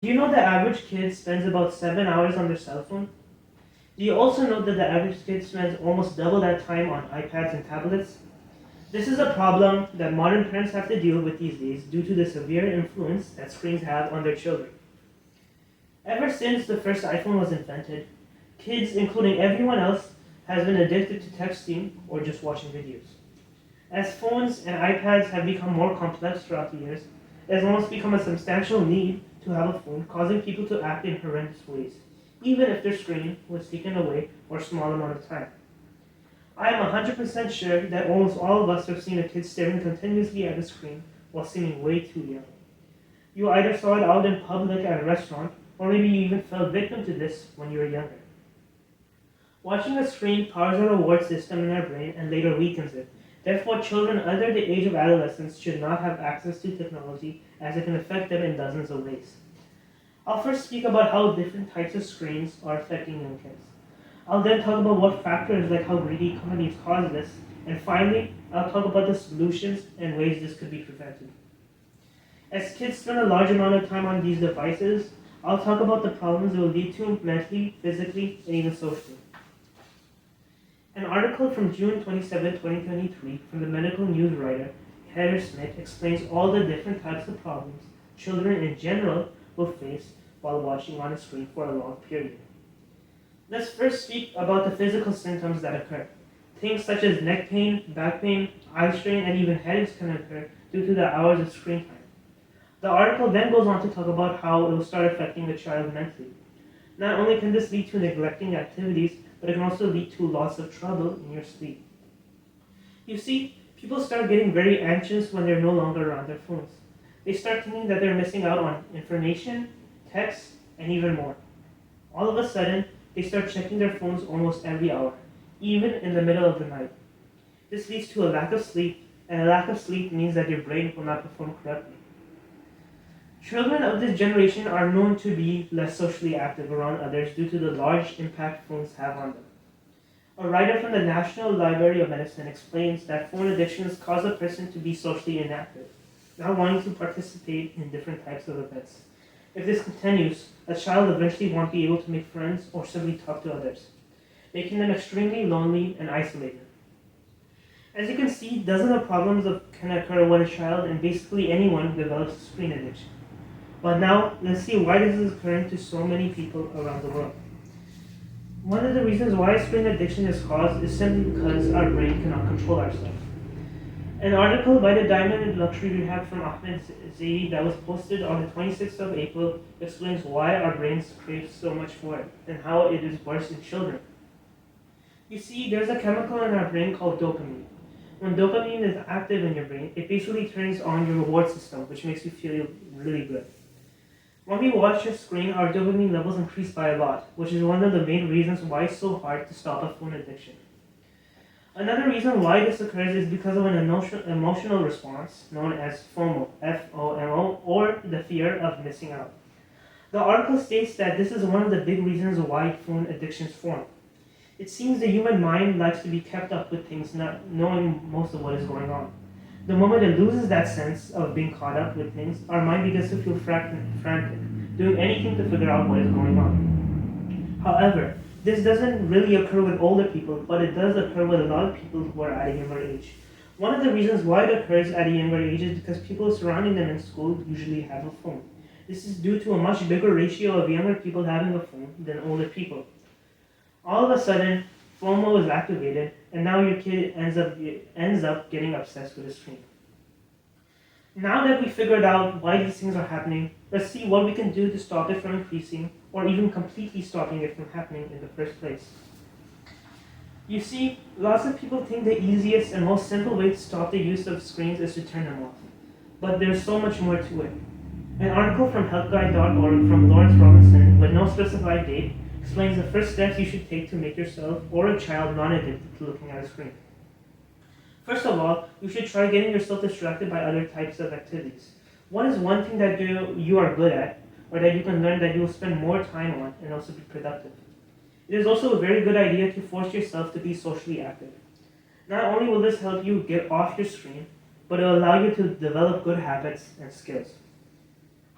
Do you know the average kid spends about 7 hours on their cell phone? Do you also know that the average kid spends almost double that time on iPads and tablets? This is a problem that modern parents have to deal with these days due to the severe influence that screens have on their children. Ever since the first iPhone was invented, kids, including everyone else, has been addicted to texting or just watching videos. As phones and iPads have become more complex throughout the years, it has almost become a substantial need to have a phone, causing people to act in horrendous ways, even if their screen was taken away for a small amount of time. I am 100% sure that almost all of us have seen a kid staring continuously at a screen while seeming way too young. You either saw it out in public at a restaurant, or maybe you even fell victim to this when you were younger. Watching a screen powers a reward system in our brain and later weakens it. Therefore, children under the age of adolescence should not have access to technology as it can affect them in dozens of ways. I'll first speak about how different types of screens are affecting young kids. I'll then talk about what factors like how greedy companies cause this, and finally, I'll talk about the solutions and ways this could be prevented. As kids spend a large amount of time on these devices, I'll talk about the problems it will lead to mentally, physically, and even socially. An article from June 27, 2023, from the medical news writer Heather Smith explains all the different types of problems children in general will face while watching on a screen for a long period. Let's first speak about the physical symptoms that occur. Things such as neck pain, back pain, eye strain, and even headaches can occur due to the hours of screen time. The article then goes on to talk about how it will start affecting the child mentally. Not only can this lead to neglecting activities, but it can also lead to loss of trouble in your sleep. You see, people start getting very anxious when they're no longer around their phones. They start thinking that they're missing out on information, texts, and even more. All of a sudden, they start checking their phones almost every hour, even in the middle of the night. This leads to a lack of sleep, and a lack of sleep means that your brain will not perform correctly. Children of this generation are known to be less socially active around others due to the large impact phones have on them. A writer from the National Library of Medicine explains that phone addictions cause a person to be socially inactive, not wanting to participate in different types of events. If this continues, a child eventually won't be able to make friends or simply talk to others, making them extremely lonely and isolated. As you can see, dozens of problems can occur when a child and basically anyone develops screen addiction. But now, let's see why this is occurring to so many people around the world. One of the reasons why screen addiction is caused is simply because our brain cannot control ourselves. An article by the Diamond Luxury Rehab from Ahmed Zaidi that was posted on the 26th of April explains why our brains crave so much for it and how it is worse in children. You see, there's a chemical in our brain called dopamine. When dopamine is active in your brain, it basically turns on your reward system, which makes you feel really good. When we watch a screen, our dopamine levels increase by a lot, which is one of the main reasons why it's so hard to stop a phone addiction. Another reason why this occurs is because of an emotional response known as FOMO, F-O-M-O, or the fear of missing out. The article states that this is one of the big reasons why phone addictions form. It seems the human mind likes to be kept up with things, not knowing most of what is going on. The moment it loses that sense of being caught up with things, our mind begins to feel frantic, doing anything to figure out what is going on. However, this doesn't really occur with older people, but it does occur with a lot of people who are at a younger age. One of the reasons why it occurs at a younger age is because people surrounding them in school usually have a phone. This is due to a much bigger ratio of younger people having a phone than older people. All of a sudden, FOMO is activated, and now your kid ends up getting obsessed with the screen. Now that we figured out why these things are happening, let's see what we can do to stop it from increasing, or even completely stopping it from happening in the first place. You see, lots of people think the easiest and most simple way to stop the use of screens is to turn them off. But there's so much more to it. An article from helpguide.org from Lawrence Robinson, with no specified date, explains the first steps you should take to make yourself or a child non-addicted to looking at a screen. First of all, you should try getting yourself distracted by other types of activities. What is one thing that you are good at, or that you can learn that you will spend more time on and also be productive? It is also a very good idea to force yourself to be socially active. Not only will this help you get off your screen, but it will allow you to develop good habits and skills.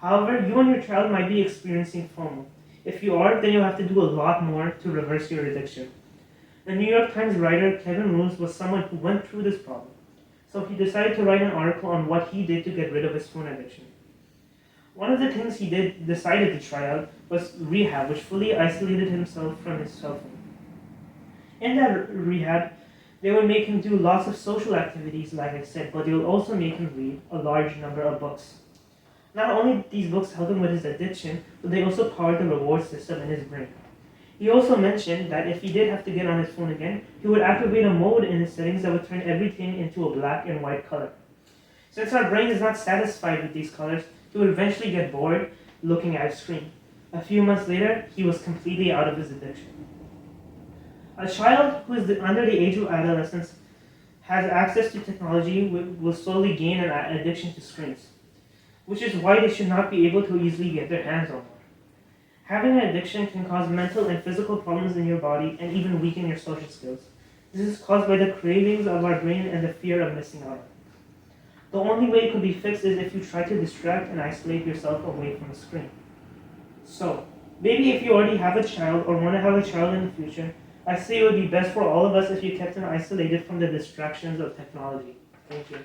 However, you and your child might be experiencing FOMO. If you are, then you'll have to do a lot more to reverse your addiction. The New York Times writer Kevin Roos was someone who went through this problem. So he decided to write an article on what he did to get rid of his phone addiction. One of the things he decided to try out was rehab, which fully isolated himself from his cell phone. In that rehab, they would make him do lots of social activities, like I said, but they would also make him read a large number of books. Not only did these books help him with his addiction, but they also powered the reward system in his brain. He also mentioned that if he did have to get on his phone again, he would activate a mode in his settings that would turn everything into a black and white color. Since our brain is not satisfied with these colors, he would eventually get bored looking at a screen. A few months later, he was completely out of his addiction. A child who is under the age of adolescence has access to technology will slowly gain an addiction to screens, which is why they should not be able to easily get their hands on one. Having an addiction can cause mental and physical problems in your body and even weaken your social skills. This is caused by the cravings of our brain and the fear of missing out. The only way it could be fixed is if you try to distract and isolate yourself away from the screen. So, maybe if you already have a child or want to have a child in the future, I say it would be best for all of us if you kept them isolated from the distractions of technology. Thank you.